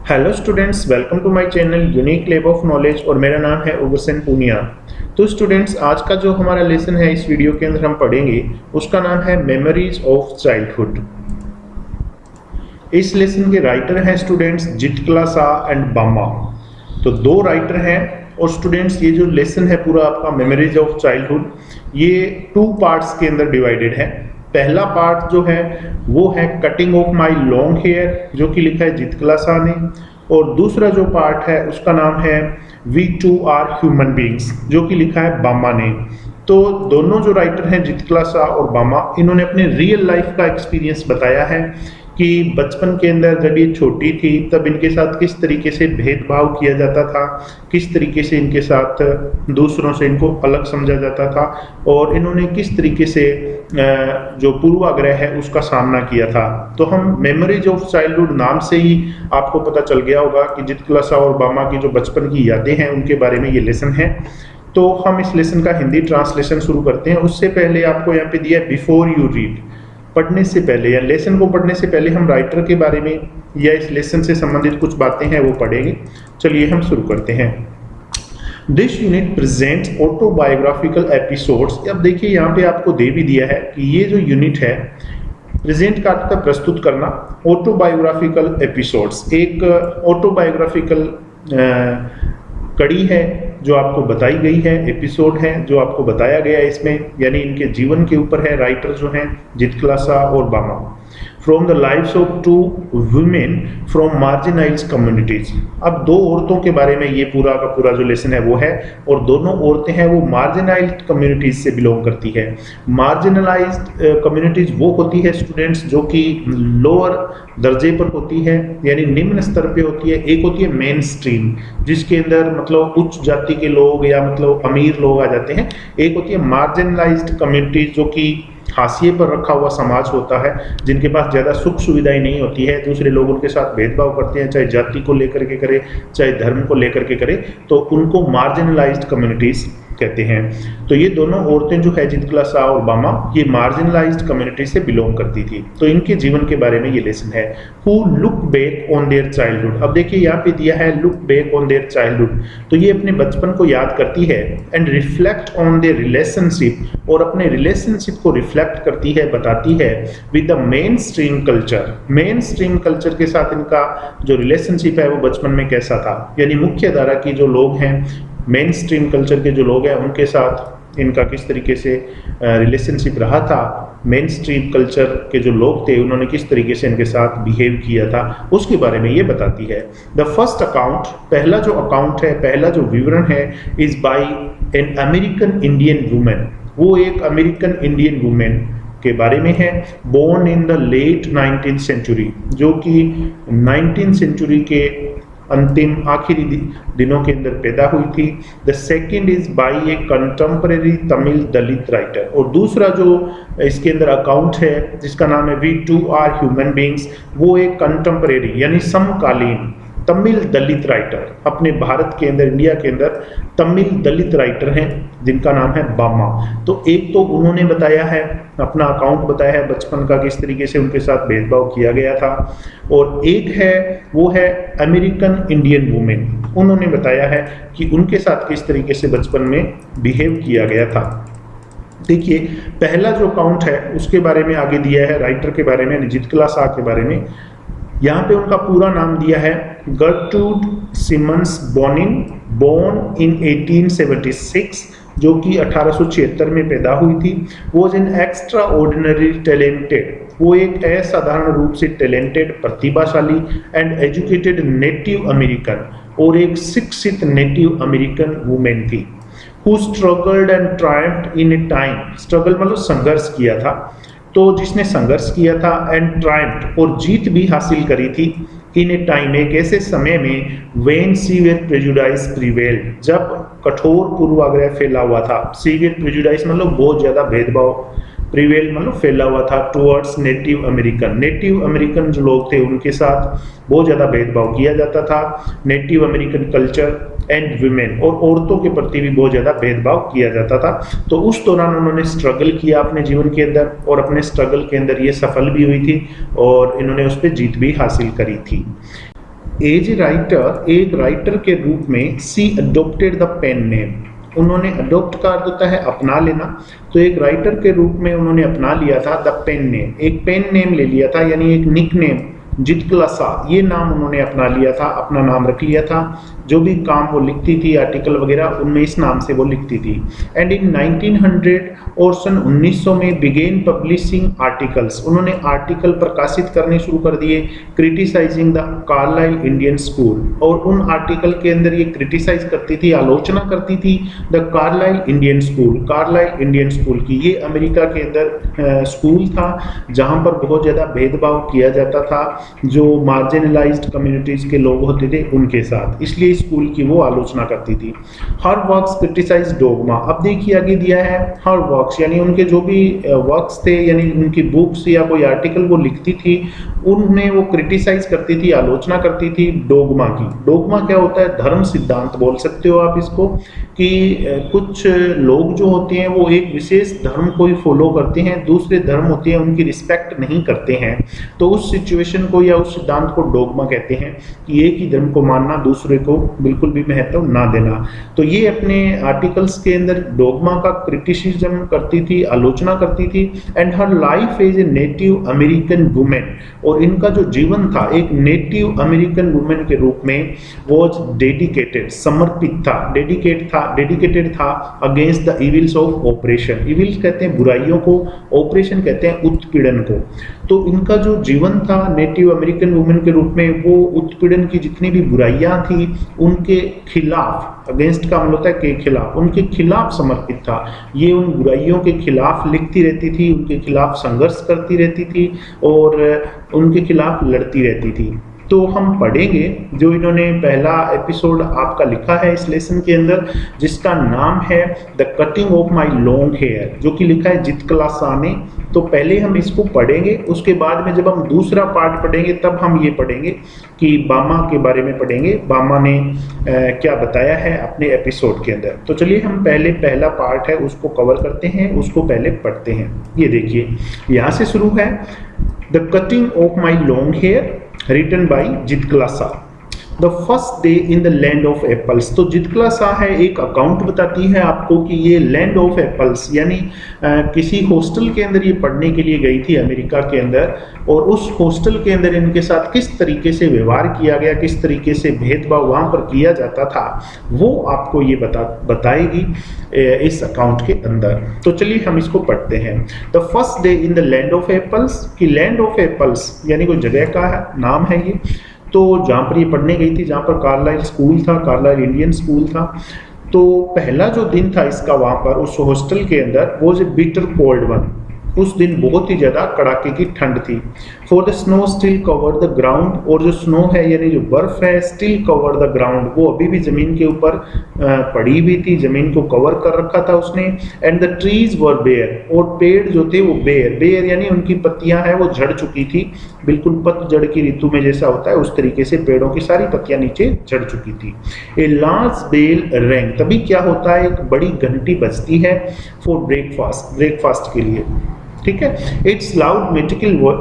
Hello students, welcome to my channel unique lab of knowledge और मेरा नाम है उग्रसेन पूनिया। तो स्टूडेंट्स, आज का जो हमारा लेसन है इस वीडियो के अंदर हम पढ़ेंगे उसका नाम है मेमोरीज ऑफ चाइल्डहुड। इस लेसन के राइटर हैं स्टूडेंट्स जितकला शाह एंड बामा। तो दो राइटर हैं और स्टूडेंट्स ये जो लेसन है पूरा आपका मेमोरीज ऑफ चाइल्डहुड ये टू पार्ट्स के अंदर डिवाइडेड है। पहला पार्ट जो है वो है cutting of my long hair जो कि लिखा है जितकला शाह ने, और दूसरा जो पार्ट है उसका नाम है we too are human beings जो कि लिखा है बामा ने। तो दोनों जो राइटर हैं जितकला शाह और बामा, इन्होंने अपने रियल लाइफ का एक्सपीरियंस बताया है कि बचपन के अंदर जब ये छोटी थी तब इनके साथ किस तरीके से भेदभाव किया जाता था, किस तरीके से इनके साथ दूसरों से इनको अलग समझा जाता था और इन्होंने किस तरीके से जो पूर्वाग्रह है उसका सामना किया था। तो हम मेमोरीज ऑफ चाइल्डहुड नाम से ही आपको पता चल गया होगा कि जितकला शाह और बामा की जो बचपन की यादें हैं उनके बारे में ये लेसन है। तो हम इस लेसन का हिंदी ट्रांसलेशन शुरू करते हैं। उससे पहले आपको यहाँ पे दिया है बिफोर यू रीड, पढ़ने से पहले या लेसन को पढ़ने से पहले हम राइटर के बारे में या इस लेसन से संबंधित कुछ बातें हैं वो पढ़ेंगे। चलिए हम शुरू करते हैं। This unit presents autobiographical episodes. अब देखिए यहाँ पे आपको दे भी दिया है कि ये जो यूनिट है प्रेजेंट का अर्थ है प्रस्तुत करना, ऑटोबायोग्राफिकल एपिसोड्स एक ऑटोबायोग्राफिकल कड़ी है जो आपको बताई गई है, एपिसोड है जो आपको बताया गया है इसमें, यानी इनके जीवन के ऊपर है। राइटर जो हैं जितकला शाह और Bama. From the lives of two women from marginalised communities. अब दो औरतों के बारे में ये पूरा का पूरा जो लेसन है वो है, और दोनों औरतें हैं वो मार्जिनाइज्ड कम्युनिटीज से बिलोंग करती है। मार्जिनलाइज्ड कम्युनिटीज वो होती है स्टूडेंट्स जो कि लोअर दर्जे पर होती है, यानी निम्न स्तर पे होती है। एक होती है मेन स्ट्रीम जिसके अंदर मतलब उच्च जाति के लोग या मतलब अमीर लोग आ जाते हैं। एक होती है मार्जिनलाइज्ड कम्युनिटीज जो कि हाशिए पर रखा हुआ समाज होता है, जिनके पास ज़्यादा सुख सुविधाएं नहीं होती है, दूसरे लोग उनके साथ भेदभाव करते हैं, चाहे जाति को लेकर के करे चाहे धर्म को लेकर के करे, तो उनको मार्जिनलाइज्ड कम्युनिटीज कहते हैं। तो ये दोनों औरतें जो है जितकला शाह और बामा ये मार्जिनलाइज्ड कम्युनिटी से बिलोंग करती थी। तो इनके जीवन के बारे में ये लेसन है। Who look back on their childhood. अब देखिए यहाँ पे दिया है look back on their childhood, तो ये अपने बचपन को याद करती है। And reflect on their relationship, और अपने रिलेशनशिप को रिफ्लेक्ट करती है, बताती है with the main stream culture. Main stream culture के साथ इनका जो रिलेशनशिप है वो बचपन में कैसा था, यानी मुख्य धारा की जो लोग हैं, मेन स्ट्रीम कल्चर के जो लोग हैं उनके साथ इनका किस तरीके से रिलेशनशिप रहा था। मेन स्ट्रीम कल्चर के जो लोग थे उन्होंने किस तरीके से इनके साथ बिहेव किया था उसके बारे में ये बताती है। द फर्स्ट अकाउंट, पहला जो अकाउंट है, पहला जो विवरण है, is by an American Indian women. वो एक अमेरिकन इंडियन वुमेन के बारे में है। Born in the late 19th century, जो कि 19th सेंचुरी के अंतिम आखिरी दिनों के अंदर पैदा हुई थी। The second is by A contemporary Tamil Dalit writer, और दूसरा जो इसके अंदर अकाउंट है जिसका नाम है we too are human beings, वो एक कंटेम्परेरी यानी समकालीन तमिल दलित राइटर, अपने भारत के अंदर, इंडिया के अंदर तमिल दलित राइटर हैं जिनका नाम है बामा। तो एक तो उन्होंने बताया है, अपना अकाउंट बताया है बचपन का, किस तरीके से उनके साथ भेदभाव किया गया था, और एक है वो है अमेरिकन इंडियन वुमेन, उन्होंने बताया है कि उनके साथ किस तरीके से बचपन में बिहेव किया गया था। देखिए पहला जो अकाउंट है उसके बारे में आगे दिया है राइटर के बारे में, जितकला शाह के बारे में। यहाँ पे उनका पूरा नाम दिया है Gertrude Simmons Bonnin, born in 1876, जो कि 1876 में पैदा हुई थी। Was an extraordinary talented, वो एक असाधारण रूप से टैलेंटेड, प्रतिभाशाली एंड एजुकेटेड नेटिव अमेरिकन, और एक शिक्षित नेटिव अमेरिकन वुमेन थी। Who struggled and triumphed in A time, struggle मतलब संघर्ष किया था, तो जिसने संघर्ष किया था, एंड ट्रायम्फ्ड और जीत भी हासिल करी थी, इन ए टाइम एक ऐसे समय में व्हेन सीवियर प्रेजुडाइस प्रिवेल्ड, जब कठोर पूर्वाग्रह फैला हुआ था। सीवियर प्रेजुडाइस मतलब बहुत ज्यादा भेदभाव, प्रिवेल मतलब फैला हुआ था towards native American. Native American जो लोग थे उनके साथ बहुत ज़्यादा भेदभाव किया जाता था। Native American culture and women, और औरतों के प्रति भी बहुत ज़्यादा भेदभाव किया जाता था। तो उस दौरान उन्होंने स्ट्रगल किया अपने जीवन के अंदर, और अपने स्ट्रगल के अंदर ये सफल भी हुई थी और इन्होंने उस पर जीत भी हासिल करी थी। एज ए राइटर, एक राइटर के रूप में सी अडोप्टेड द पेन नेम, उन्होंने अडोप्ट का अर्थ होता है अपना लेना, तो एक राइटर के रूप में उन्होंने अपना लिया था द पेन नेम, एक पेन नेम ले लिया था, यानी एक निक नेम जितक्लासा, ये नाम उन्होंने अपना लिया था, अपना नाम रख लिया था। जो भी काम वो लिखती थी आर्टिकल वगैरह उनमें इस नाम से वो लिखती थी। एंड इन 1900 और सन 1900 में बिगेन पब्लिशिंग आर्टिकल्स, उन्होंने आर्टिकल प्रकाशित करने शुरू कर दिए criticising the Carlisle Indian school, और उन आर्टिकल के अंदर ये क्रिटिसाइज करती थी, आलोचना करती थी the Carlisle Indian school, Carlisle Indian school की। ये अमेरिका के अंदर स्कूल था जहाँ पर बहुत ज़्यादा भेदभाव किया जाता था जो मार्जिनलाइज्ड कम्युनिटीज के लोग होते थे उनके साथ, इसलिए स्कूल की वो आलोचना करती थी। हर वर्क्स क्रिटिसाइज डोगमा, अब देखिए आगे दिया है हर वर्क्स, यानी उनके जो भी वर्क्स थे, यानी उनकी बुक्स या कोई आर्टिकल वो लिखती थी उनमें वो क्रिटिसाइज करती थी, आलोचना करती थी डोगमा की। डोगमा क्या होता है? धर्म सिद्धांत बोल सकते हो आप इसको, कि कुछ लोग जो होते हैं वो एक विशेष धर्म को ही फॉलो करते हैं, दूसरे धर्म होते हैं उनकी रिस्पेक्ट नहीं करते हैं, तो उस सिचुएशन को या उस सिद्धांत को डोगमा कहते हैं कि एक ही धर्म को मानना, दूसरे को बिल्कुल भी महत्व ना देना। तो ये अपने आर्टिकल्स के अंदर डोगमा का क्रिटिसिज्म करती थी, आलोचना करती थी। And her life as a native American women, और इनका जो जीवन था एक नेटिव अमेरिकन वुमेन के रूप में वॉज डेडिकेटेड, समर्पित था, डेडिकेटेड था against the evils of operation. Evils कहते हैं बुराइयों को, ऑपरेशन कहते हैं उत्पीड़न को। तो इनका जो जीवन था नेटिव अमेरिकन वुमेन के रूप में, वो उत्पीड़न की जितनी भी बुराइयां थी उनके खिलाफ, अगेंस्ट का मतलब होता है के खिलाफ, उनके खिलाफ समर्पित था। ये उन बुराइयों के खिलाफ लिखती रहती थी, उनके खिलाफ संघर्ष करती रहती थी और उनके खिलाफ लड़ती रहती थी। तो हम पढ़ेंगे जो इन्होंने पहला एपिसोड आपका लिखा है इस लेसन के अंदर, जिसका नाम है the cutting of my long hair, जो कि लिखा है जितक्लासा ने। तो पहले हम इसको पढ़ेंगे, उसके बाद में जब हम दूसरा पार्ट पढ़ेंगे तब हम ये पढ़ेंगे कि बामा के बारे में पढ़ेंगे, बामा ने क्या बताया है अपने एपिसोड के अंदर। तो चलिए हम पहले पहला पार्ट है उसको कवर करते हैं, उसको पहले पढ़ते हैं। ये देखिए यहाँ से शुरू है, the cutting of my long hair written by Zitkala Sa. The first day in the land of apples, तो जितक्लासा है एक अकाउंट बताती है आपको कि ये लैंड ऑफ एप्पल्स यानी किसी हॉस्टल के अंदर ये पढ़ने के लिए गई थी अमेरिका के अंदर, और उस हॉस्टल के अंदर इनके साथ किस तरीके से व्यवहार किया गया, किस तरीके से भेदभाव वहाँ पर किया जाता था, वो आपको ये बताएगी इस अकाउंट के अंदर। तो चलिए हम इसको पढ़ते हैं। The first day in the land of apples, कि लैंड ऑफ एप्पल्स यानी कोई जगह का नाम है ये, तो जहाँ पर ये पढ़ने गई थी, जहाँ पर कार्लाइल स्कूल था, कार्लाइल इंडियन स्कूल था। तो पहला जो दिन था इसका वहाँ पर उस हॉस्टल के अंदर, वो जो बिटर कोल्ड वन, उस दिन बहुत ही ज़्यादा कड़ाके की ठंड थी। For the snow still cover the ground, और जो स्नो है यानी जो बर्फ है, स्टिल कवर द ग्राउंड, वो अभी भी ज़मीन के ऊपर पड़ी हुई थी, ज़मीन को कवर कर रखा था उसने। And the trees were bare, और पेड़ जो थे वो बेयर यानी उनकी पत्तियां हैं वो झड़ चुकी थी, बिल्कुल पतझड़ की ऋतु में जैसा होता है उस तरीके से पेड़ों की सारी पत्तियां नीचे झड़ चुकी थी। ए लार्ज बेल रैंग, तभी क्या होता है एक बड़ी घंटी बजती है फॉर ब्रेकफास्ट के लिए, ठीक है। इट्स लाउड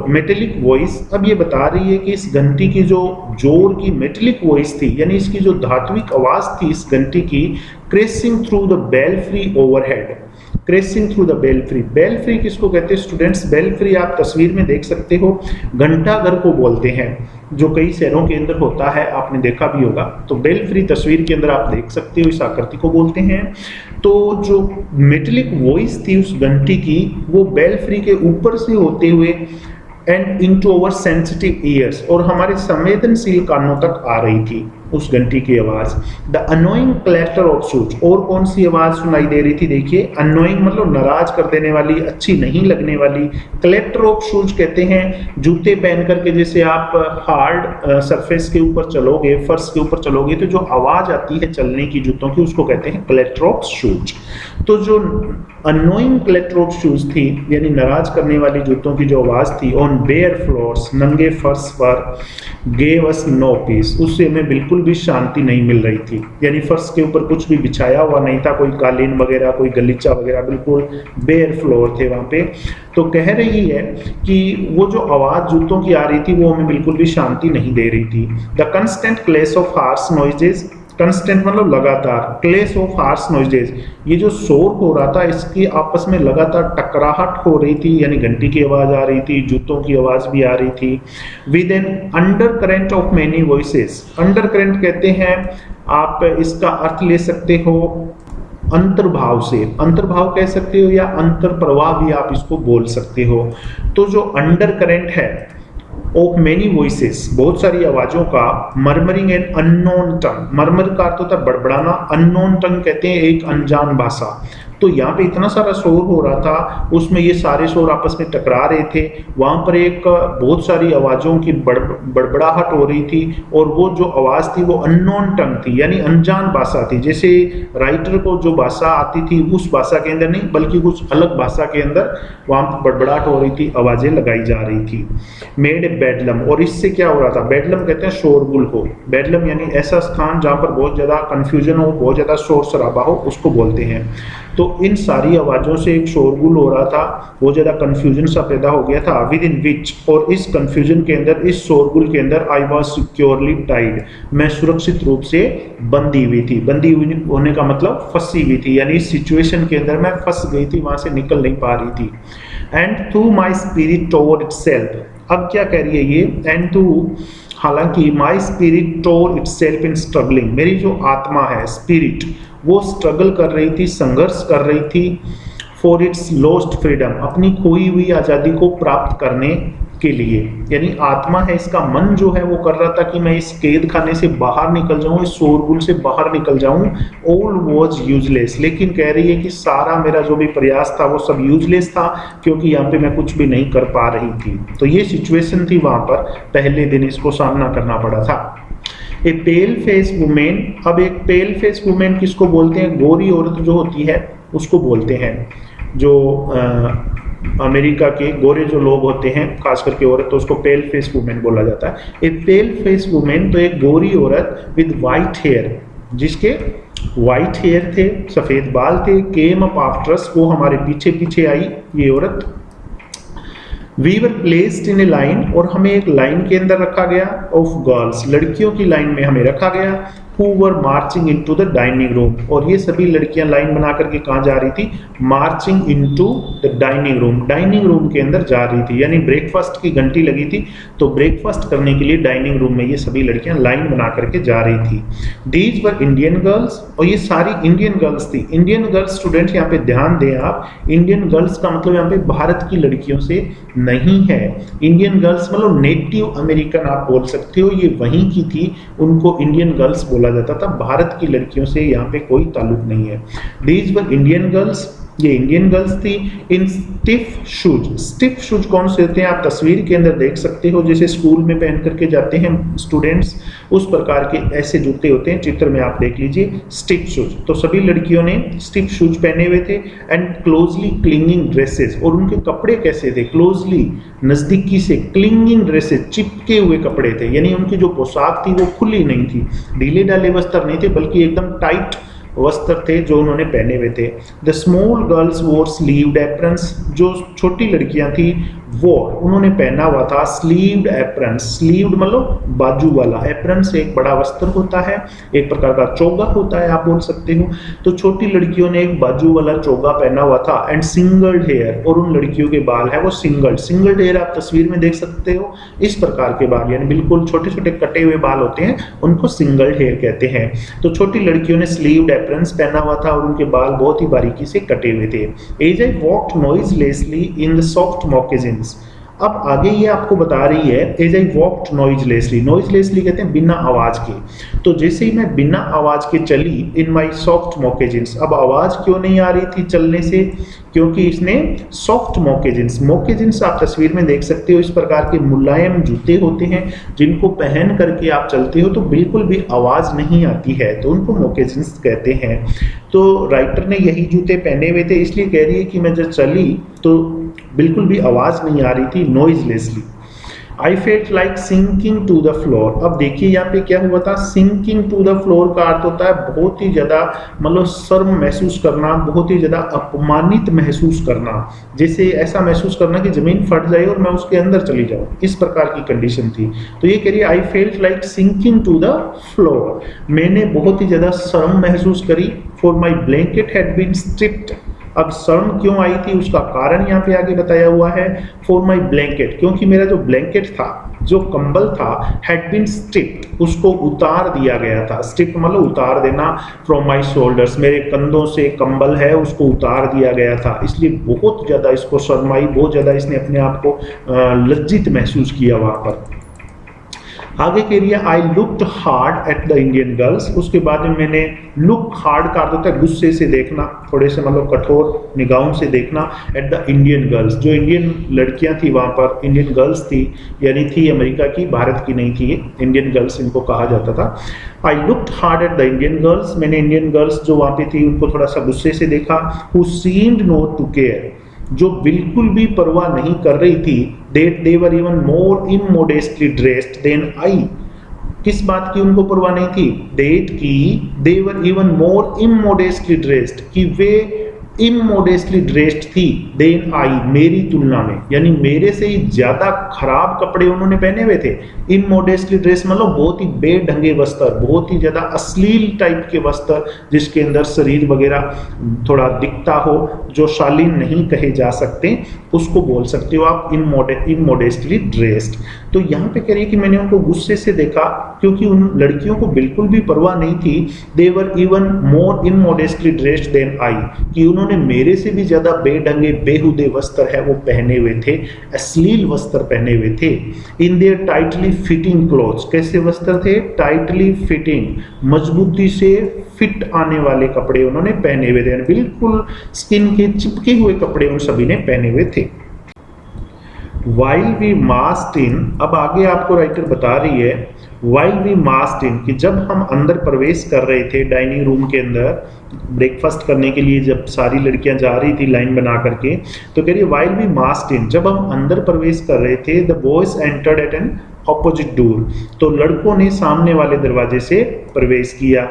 मेटेलिक वॉइस, अब ये बता रही है कि इस घंटी की जो जोर की मेटेलिक वॉइस थी, यानी इसकी जो धात्विक आवाज थी इस घंटी की, crashing through the belfry overhead, crashing through the belfry. Belfry किसको कहते हैं स्टूडेंट्स? बेलफ्री आप तस्वीर में देख सकते हो, घंटाघर को बोलते हैं, जो कई शहरों के अंदर होता है, आपने देखा भी होगा। तो बेलफ्री तस्वीर के अंदर आप देख सकते हो, इस आकृति को बोलते हैं। तो जो मेटेलिक वॉइस थी उस घंटी की, वो बेलफ्री के ऊपर से होते हुए and into our sensitive ears, और हमारे संवेदनशील कानों तक आ रही थी उस घंटी की आवाज। The annoying clatter of shoes, और कौन सी आवाज सुनाई दे रही थी? देखिए, अनोइंग मतलब नाराज कर देने वाली, अच्छी नहीं लगने वाली। क्लैटर ऑफ शूज कहते हैं जूते पहन करके जैसे आप हार्ड सरफेस के ऊपर चलोगे, फर्श के ऊपर चलोगे, तो जो आवाज आती है चलने की जूतों की, उसको कहते हैं क्लैटर ऑफ शूज। तो जो अनोइंग क्लेट्रोप शूज थी, यानी नाराज करने वाली जूतों की जो आवाज़ थी, ऑन बेयर फ्लोर्स, नंगे फर्श पर, गेव अस नो पीस, उससे हमें बिल्कुल भी शांति नहीं मिल रही थी। यानी फर्श के ऊपर कुछ भी बिछाया हुआ नहीं था, कोई कालीन वगैरह, कोई गलीचा वगैरह, बिल्कुल बेयर फ्लोर थे वहाँ पे। तो कह रही है कि वो जो आवाज़ जूतों की आ रही थी वो हमें बिल्कुल भी शांति नहीं दे रही थी। द कंस्टेंट क्लेश ऑफ हार्श नॉइजेज, कंस्टेंट मतलब लगातार, क्लेश ऑफ हार्श नॉइजेज, ये जो शोर हो रहा था इसकी आपस में लगातार टकराहट हो रही थी, यानी घंटी की आवाज़ आ रही थी, जूतों की आवाज़ भी आ रही थी। With an undercurrent of many voices, undercurrent कहते हैं, आप इसका अर्थ ले सकते हो अंतर्भाव से, अंतर्भाव कह सकते हो या अंतर प्रवाह भी आप इसको बोल सकते हो। तो जो अंडर करंट है ऑफ मेनी वॉइसेस, बहुत सारी आवाजों का, murmuring an unknown tongue, murmur का अर्थ होता है बड़बड़ाना, अननोन टंग कहते हैं एक अनजान भाषा। तो यहाँ पे इतना सारा शोर हो रहा था, उसमें ये सारे शोर आपस में टकरा रहे थे, वहाँ पर एक बहुत सारी आवाज़ों की बड़बड़ाहट हो रही थी, और वो जो आवाज़ थी वो अननोन टंग थी, यानी अनजान भाषा थी। जैसे राइटर को जो भाषा आती थी उस भाषा के अंदर नहीं, बल्कि कुछ अलग भाषा के अंदर वहाँ पर बड़बड़ाहट हो रही थी, आवाज़ें लगाई जा रही थी। मेड ए बेडलम, और इससे क्या हो रहा था, बेडलम कहते हैं शोरगुल हो, बेडलम यानी ऐसा स्थान जहाँ पर बहुत ज़्यादा कन्फ्यूजन हो, बहुत ज़्यादा शोर शराबा हो, उसको बोलते हैं। तो इन सारी आवाज़ों से एक शोरगुल हो रहा था, बहुत ज़्यादा कन्फ्यूजन सा पैदा हो गया था। विद इन विच, और इस कन्फ्यूजन के अंदर, इस शोरगुल के अंदर, आई वॉज सिक्योरली टाइड, मैं सुरक्षित रूप से बंधी हुई थी। बंधी हुई होने का मतलब फंसी हुई थी, यानी इस सिचुएशन के अंदर मैं फंस गई थी, वहाँ से निकल नहीं पा रही थी। And through my spirit toward itself, अब क्या कह रही है ये, एंड थ्रू, हालांकि my spirit tore itself in struggling, मेरी जो आत्मा है, स्पिरिट, वो स्ट्रगल कर रही थी, संघर्ष कर रही थी, फॉर इट्स लॉस्ट फ्रीडम, अपनी खोई हुई आज़ादी को प्राप्त करने के लिए। यानी आत्मा है, इसका मन जो है वो कर रहा था कि मैं इस कैद खाने से बाहर निकल जाऊं, इस शोरगुल से बाहर निकल जाऊं। ऑल वॉज यूजलेस, लेकिन कह रही है कि सारा मेरा जो भी प्रयास था वो सब यूजलेस था, क्योंकि यहाँ पे मैं कुछ भी नहीं कर पा रही थी। तो ये सिचुएशन थी वहां पर, पहले दिन इसको सामना करना पड़ा था। ए पेल फेस वुमेन, अब एक पेल फेस वुमेन किसको बोलते हैं, गोरी औरत जो होती है उसको बोलते हैं। जो अमेरिका के गोरे जो लोग होते हैं, खास करके औरत, तो उसको पेल फेस वुमेन बोला जाता है। ए पेल फेस वुमेन, तो एक गोरी औरत विद वाइट हेयर, जिसके वाइट हेयर थे, सफ़ेद बाल थे, केम अप आफ्टर अस, वो हमारे पीछे पीछे आई ये औरत। We were placed in a line, और हमें एक लाइन के अंदर रखा गया, ऑफ गर्ल्स, लड़कियों की लाइन में हमें रखा गया, who were marching into the dining room, और ये सभी लड़कियां लाइन बना करके कहाँ जा रही थी, marching into the dining room, dining room के अंदर जा रही थी। यानी ब्रेकफास्ट की घंटी लगी थी, तो ब्रेकफास्ट करने के लिए डाइनिंग रूम में ये सभी लड़कियां लाइन बना करके जा रही थी। दीज वर इंडियन गर्ल्स, और ये सारी इंडियन गर्ल्स थी। इंडियन गर्ल्स, स्टूडेंट यहाँ पे ध्यान दें आप, इंडियन गर्ल्स का मतलब यहाँ पे भारत की लड़कियों से नहीं है। इंडियन गर्ल्स मतलब नेटिव अमेरिकन आप बोल सकते हो, ये वहीं की थी, उनको इंडियन गर्ल्स बोला जाता था। भारत की लड़कियों से यहाँ पे कोई ताल्लुक नहीं है। दीज वर इंडियन गर्ल्स, ये इंडियन गर्ल्स थी। इन स्टिफ शूज, स्टिफ शूज कौन से होते हैं आप तस्वीर के अंदर देख सकते हो, जैसे स्कूल में पहन करके जाते हैं स्टूडेंट्स, उस प्रकार के ऐसे जूते होते हैं, चित्र में आप देख लीजिए, स्टिफ शूज। तो सभी लड़कियों ने स्टिफ शूज पहने हुए थे। एंड क्लोजली क्लिंगिंग ड्रेसेस, और उनके कपड़े कैसे थे, क्लोजली, नजदीकी से, क्लिंगिंग ड्रेसेस, चिपके हुए कपड़े थे, यानी उनकी जो पोशाक थी वो खुली नहीं थी, ढीले ढाले वस्त्र नहीं थे, बल्कि एकदम टाइट वस्त्र थे जो उन्होंने पहने हुए थे। द स्मॉल गर्ल्स वोर स्लीव्ड एप्रन्स, जो छोटी लड़कियां थी वो उन्होंने पहना हुआ था स्लीव्ड एप्रन्स, स्लीव्ड मतलब बाजू वाला, एप्रन्स एक बड़ा वस्त्र होता है, एक प्रकार का चोगा होता है आप बोल सकते हो। तो छोटी लड़कियों ने एक बाजू वाला चोगा पहना हुआ था। एंड सिंगल्ड हेयर, और उन लड़कियों के बाल है वो सिंगल्ड हेयर आप तस्वीर में देख सकते हो, इस प्रकार के बाल, यानी बिल्कुल छोटे छोटे कटे हुए बाल होते हैं, उनको सिंगल्ड हेयर कहते हैं। तो छोटी लड़कियों ने स्लीव्ड एप्रन्स पहना हुआ था और उनके बाल बहुत ही बारीकी से कटे हुए थे। As I walked noiselessly in the soft moccasins, अब आगे ये आपको बता रही है एज आई वॉक्ड नॉइजलेसली, नॉइजलेसली कहते हैं बिना आवाज के। तो जैसे ही मैं बिना आवाज के चली इन माई सॉफ्ट मोकेजिन्स, अब आवाज क्यों नहीं आ रही थी चलने से, क्योंकि इसने सॉफ्ट मोकेजिन्स, मोकेजिन्स आप तस्वीर में देख सकते हो इस प्रकार के मुलायम जूते होते हैं जिनको पहन करके आप चलते हो तो बिल्कुल भी आवाज नहीं आती है, तो उनको मोकेजिन्स कहते हैं। तो राइटर ने यही जूते पहने हुए थे, इसलिए कह रही है कि मैं जब चली तो बिल्कुल भी आवाज नहीं आ रही थी, noiselessly. I felt like sinking to the floor. अब देखिए यहाँ पे क्या हुआ था, सिंकिंग टू द फ्लोर का अर्थ होता है बहुत ही ज्यादा मतलब शर्म महसूस करना, बहुत ही ज्यादा अपमानित महसूस करना, जैसे ऐसा महसूस करना कि जमीन फट जाए और मैं उसके अंदर चली जाऊं, इस प्रकार की कंडीशन थी। तो ये कह रही है I felt like sinking to the floor, मैंने बहुत ही ज्यादा शर्म महसूस करी। For my blanket had been stripped, अब शर्म क्यों आई थी उसका कारण यहाँ पे आगे बताया हुआ है। फॉर माई ब्लैंकेट, क्योंकि मेरा जो ब्लैंकेट था, जो कंबल था, हैड बीन स्ट्रिप्ड, उसको उतार दिया गया था। स्ट्रिप मतलब उतार देना, फ्रॉम माई शोल्डर्स, मेरे कंधों से कंबल है उसको उतार दिया गया था, इसलिए बहुत ज्यादा इसको शर्म आई, बहुत ज्यादा इसने अपने आप को लज्जित महसूस किया वहां पर। आगे कह रही है I looked hard at the Indian girls, उसके बाद में मैंने लुक हार्ड का अर्थ होता है गुस्से से देखना, थोड़े से मतलब कठोर निगाहों से देखना, एट द इंडियन गर्ल्स, जो इंडियन लड़कियां थी वहां पर, इंडियन गर्ल्स थी, यानी थी अमेरिका की, भारत की नहीं थी ये, इंडियन गर्ल्स इनको कहा जाता था। I looked hard at the Indian girls, मैंने इंडियन गर्ल्स जो वहां पे थी उनको थोड़ा सा गुस्से से देखा। Who seemed not to care, जो बिल्कुल भी परवाह नहीं कर रही थी, that they were even more immodestly dressed than I, किस बात की उनको परवाह नहीं थी, दैट की दे were even more immodestly dressed, कि वे इमोडेस्टली ड्रेस्ड थी, देन आई, मेरी तुलना में, यानी मेरे से ही ज्यादा खराब कपड़े उन्होंने पहने हुए थे। इमोडेस्टली ड्रेस मतलब बहुत ही बेढंगे वस्त्र, बहुत ही ज्यादा अश्लील टाइप के वस्त्र जिसके अंदर शरीर वगैरह थोड़ा दिखता हो, जो शालीन नहीं कहे जा सकते, उसको बोल सकते हो आप इमोडेस्टली ड्रेस्ड। तो यहाँ पे कह रही है कि मैंने उनको गुस्से से देखा क्योंकि उन लड़कियों को बिल्कुल भी परवाह नहीं थी, they were even more immodestly dressed than I, कि उन्होंने मेरे से भी ज्यादा बेढंगे बेहुदे वस्त्र है वो पहने हुए थे, अश्लील वस्त्र पहने हुए थे। In their tightly fitting clothes, कैसे वस्त्र थे, टाइटली फिटिंग, मजबूती से फिट आने वाले कपड़े उन्होंने पहने हुए थे, बिल्कुल स्किन के चिपके हुए कपड़े उन सभी ने पहने हुए थे। वाइल वी मास्ड इन, अब आगे आपको राइटर बता रही है वाइल वी मास्ड इन, कि जब हम अंदर प्रवेश कर रहे थे डाइनिंग रूम के अंदर ब्रेकफास्ट करने के लिए, जब सारी लड़कियां जा रही थी लाइन बना करके, तो कह रही है वाइल वी मास्ड इन, जब हम अंदर प्रवेश कर रहे थे, the boys entered at an opposite door, तो लड़कों ने सामने वाले दरवाजे से प्रवेश किया।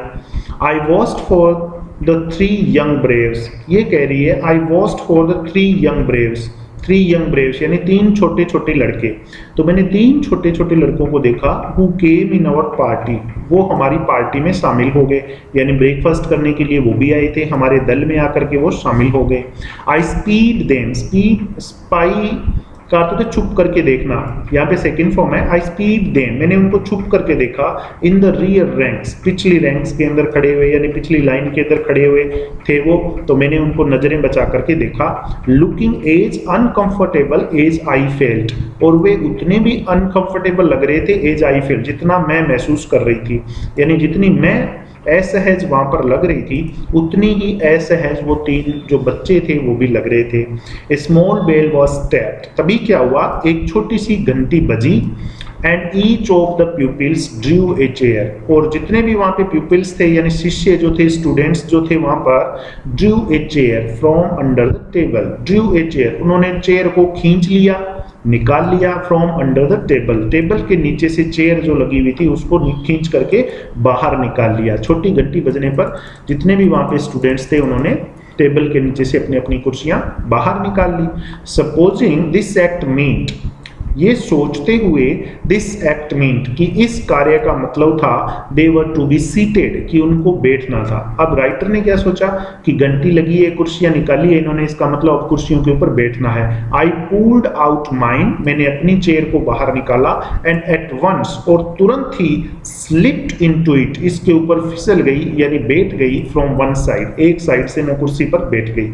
I watched for the 3 young braves, ये कह रही है I watched for the 3 young braves, 3 young braves यानी 3 छोटे छोटे लड़के, तो मैंने 3 छोटे छोटे लड़कों को देखा, who came in our party, वो हमारी पार्टी में शामिल हो गए, यानी ब्रेकफास्ट करने के लिए वो भी आए थे, हमारे दल में आकर के वो शामिल हो गए। आई स्पीड देम, स्पीड स्पाई का तो छुप करके देखना, यहाँ पे सेकंड फॉर्म है, आई स्पीड देम, मैंने उनको छुप करके देखा, इन द रियर रैंक्स, पिछली रैंक्स के अंदर खड़े हुए, यानी पिछली लाइन के अंदर खड़े हुए थे वो, तो मैंने उनको नजरें बचा करके देखा। Looking as uncomfortable as I felt, और वे उतने भी अनकंफर्टेबल लग रहे थे एज आई फेल्ट, जितना मैं महसूस कर रही थी, यानी जितनी मैं असहज वहां पर लग रही थी उतनी ही असहज वो 3 जो बच्चे थे वो भी लग रहे थे। स्मॉल बेल वॉज टैप्ड, तभी क्या हुआ, एक छोटी सी घंटी बजी, and each of the pupils Drew A chair, और जितने भी वहां पे प्यूपिल्स थे यानी शिष्य जो थे, स्टूडेंट्स जो थे वहां पर, Drew a chair from under the table, Drew a chair, उन्होंने चेयर को खींच लिया, निकाल लिया, from under the table, table के नीचे से चेयर जो लगी हुई थी उसको खींच करके बाहर निकाल लिया। छोटी घंटी बजने पर जितने भी वहां पे स्टूडेंट्स थे उन्होंने टेबल के नीचे से अपनी अपनी कुर्सियां बाहर निकाल ली। सपोजिंग दिस एक्ट मीन्ट, ये सोचते हुए दिस एक्ट मीन्ट कि इस कार्य का मतलब था दे वर टू बी सीटेड, कि उनको बैठना था। अब राइटर ने क्या सोचा कि घंटी लगी है, कुर्सियां निकाली है इन्होंने, इसका मतलब अब कुर्सियों के ऊपर बैठना है। आई पुल्ड आउट माइन, मैंने अपनी चेयर को बाहर निकाला, एंड एट वंस, और तुरंत ही स्लिप्ड इनटू इट, इसके ऊपर फिसल गई यानी बैठ गई, फ्रॉम वन साइड, एक साइड से मैं कुर्सी पर बैठ गई।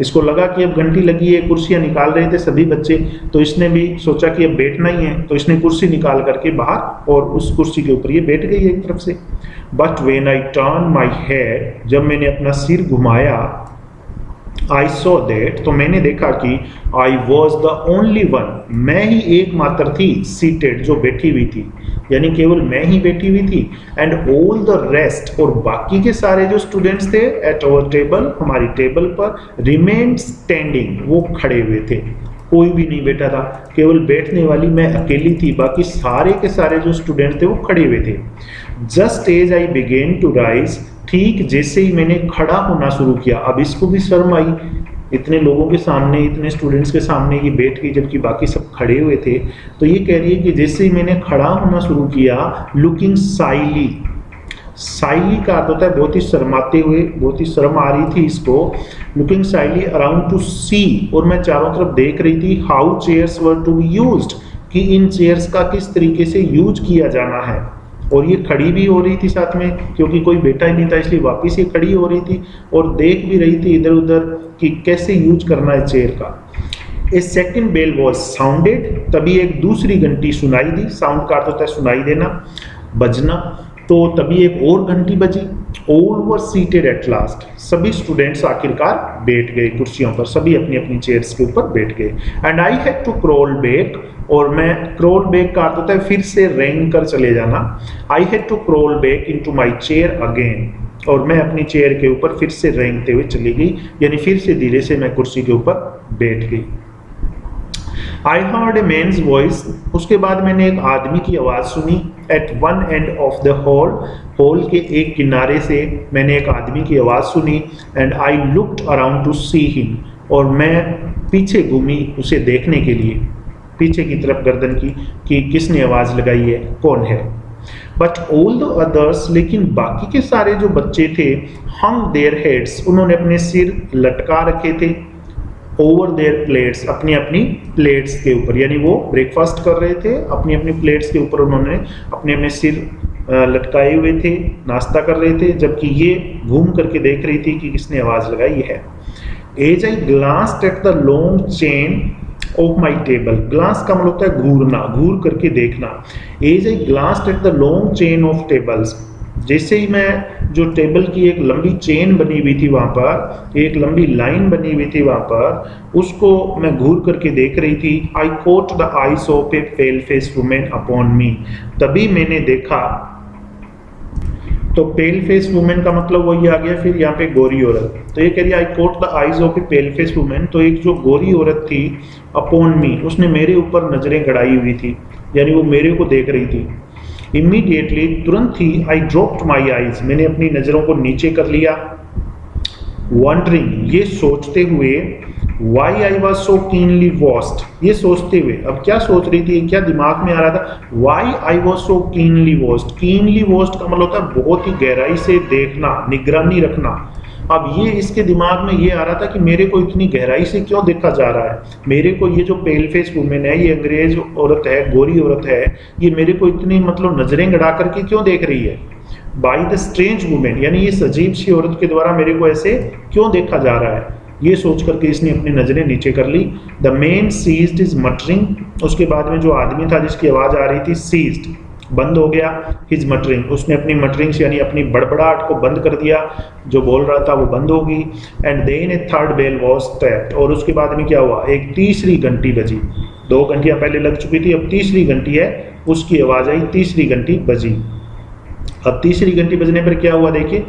इसको लगा कि अब घंटी लगी है, कुर्सियां निकाल रहे थे सभी बच्चे, तो इसने भी सोचा कि अब बैठना ही है, तो इसने कुर्सी निकाल करके बाहर और उस कुर्सी के ऊपर ये बैठ गई एक तरफ से। But when I turn my head, जब मैंने अपना सिर घुमाया, आई सॉ दैट, तो मैंने देखा कि I was the only one, मैं ही एकमात्र थी, सीटेड, जो बैठी हुई थी, यानी केवल मैं ही बैठी हुई थी। एंड ऑल द रेस्ट, और बाकी के सारे जो स्टूडेंट्स थे एट अवर टेबल, हमारी टेबल पर, रिमेन्ड स्टैंडिंग, वो खड़े हुए थे, कोई भी नहीं बैठा था, केवल बैठने वाली मैं अकेली थी, बाकी सारे के सारे जो स्टूडेंट थे वो खड़े हुए थे। Just as I began to rise, ठीक जैसे ही मैंने खड़ा होना शुरू किया, अब इसको भी शर्म आई, इतने लोगों के सामने, इतने स्टूडेंट्स के सामने ये बैठ गई जबकि बाकी सब खड़े हुए थे। तो ये कह रही है कि जैसे ही मैंने खड़ा होना शुरू किया, लुकिंग साइली, साइली का अर्थ होता है बहुत ही शर्माते हुए, बहुत ही शर्म आ रही थी इसको, looking shyly around to see, और मैं चारों तरफ देख रही थी, how chairs were to be used, कि इन चेयर्स का किस तरीके से यूज किया जाना है। और ये खड़ी भी हो रही थी साथ में, क्योंकि कोई बैठा ही नहीं था, इसलिए वापस ये खड़ी हो रही थी और देख भी रही थी इधर उधर कि कैसे यूज करना है चेयर का। ए सेकेंड बेल वॉज साउंडेड, तभी एक दूसरी घंटी सुनाई दी, साउंड का अर्थ होता है सुनाई देना, बजना, तो तभी एक और घंटी बजी। All were seated at last, सभी स्टूडेंट्स आखिरकार बैठ गए कुर्सियों पर, सभी अपनी अपनी चेयर्स के ऊपर बैठ गए। And I had to crawl back, और मैं, क्रॉल बैक का अर्थ होता है फिर से रेंग कर चले जाना। I had to crawl back into my chair again, और मैं अपनी चेयर के ऊपर फिर से रेंगते हुए चली गई, यानी फिर से धीरे से मैं कुर्सी के ऊपर बैठ गई। I heard a man's voice, उसके बाद मैंने एक आदमी की आवाज़ सुनी, at one end of the hall, hall के एक किनारे से मैंने एक आदमी की आवाज़ सुनी। And I looked around to see him, और मैं पीछे घूमी उसे देखने के लिए, पीछे की तरफ गर्दन की कि किसने आवाज़ लगाई है, कौन है। बट ऑल द अदर्स, लेकिन बाकी के सारे जो बच्चे थे, हंग देयर हेड्स, उन्होंने अपने सिर लटका रखे थे, ओवर देयर प्लेट्स, अपनी अपनी प्लेट्स के ऊपर, यानी वो ब्रेकफास्ट कर रहे थे, अपनी अपनी प्लेट्स के ऊपर उन्होंने अपने अपने सिर लटकाए हुए थे, नाश्ता कर रहे थे, जबकि ये घूम करके देख रही थी कि किसने आवाज़ लगाई है। As I glanced at the long chain of my table, glance का मतलब होता है घूरना, घूर करके देखना। As I glanced at the long chain of tables, जैसे ही मैं, जो टेबल की एक लंबी चेन बनी हुई थी वहाँ पर, एक लंबी लाइन बनी हुई थी वहाँ पर, उसको मैं घूर करके देख रही थी। आई caught the eyes of A pale face women upon मी, तभी मैंने देखा, तो पेल फेस वुमेन का मतलब वही आ गया फिर यहाँ पे गोरी औरत, तो ये कह रही आई caught the eyes of A pale face women, तो एक जो गोरी औरत थी, अपॉन मी, उसने मेरे ऊपर नजरें गड़ाई हुई थी, यानी वो मेरे को देख रही थी। इमीडिएटली, तुरंत ही, आई ड्रॉप्ड माई आईज, मैंने अपनी नज़रों को नीचे कर लिया। वंडरिंग, ये सोचते हुए, why I was so keenly watched, ये सोचते हुए, अब क्या सोच रही थी, क्या दिमाग में आ रहा था, why I was so keenly watched, keenly watched का मतलब होता है बहुत ही गहराई से देखना, निगरानी रखना। अब ये इसके दिमाग में ये आ रहा था कि मेरे को इतनी गहराई से क्यों देखा जा रहा है, मेरे को ये जो पेल फेस वुमेन है, ये अंग्रेज औरत है, गोरी औरत है, ये मेरे को इतनी मतलब नजरें गड़ा करके क्यों देख रही है। बाई द स्ट्रेंज वुमेन, यानी ये अजीब सी औरत के द्वारा मेरे को ऐसे क्यों देखा जा रहा है, ये सोच करके इसने अपनी नजरें नीचे कर ली। The man seized is muttering, उसके बाद में जो आदमी था जिसकी आवाज आ रही थी, सीज्ड, बंद हो गया, हिज मटरिंग, उसने अपनी मटरिंग यानी अपनी बड़बड़ाहट को बंद कर दिया, जो बोल रहा था वो बंद होगी। And then a third bell was tapped, और उसके बाद में क्या हुआ, एक तीसरी घंटी बजी, 2 घंटियां पहले लग चुकी थी, अब तीसरी घंटी है, उसकी आवाज आई, तीसरी घंटी बजी। अब तीसरी घंटी बजने पर क्या हुआ देखिए,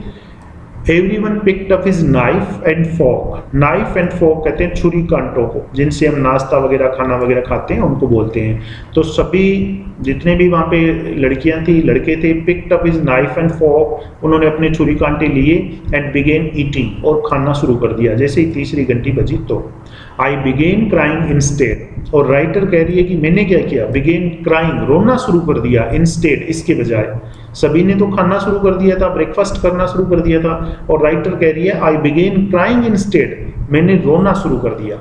everyone picked up his knife and fork, knife and fork कहते हैं छुरी कांटों को, जिनसे हम नाश्ता वगैरह खाना वगैरह खाते हैं उनको बोलते हैं। तो सभी जितने भी वहाँ पे लड़कियां थी, लड़के थे, picked up his knife and fork, उन्होंने अपने छुरी कांटे लिए, एंड बिगेन ईटिंग, और खाना शुरू कर दिया जैसे ही तीसरी घंटी बजी। तो आई बिगेन क्राइंग इंस्टेड, और राइटर कह रही है कि मैंने क्या किया, बिगेन क्राइंग, रोना शुरू कर दिया, इंस्टेड, इसके बजाय। सभी ने तो खाना शुरू कर दिया था, ब्रेकफास्ट करना शुरू कर दिया था, और राइटर कह रही है आई बिगेन क्राइंग इंस्टेड, मैंने रोना शुरू कर दिया।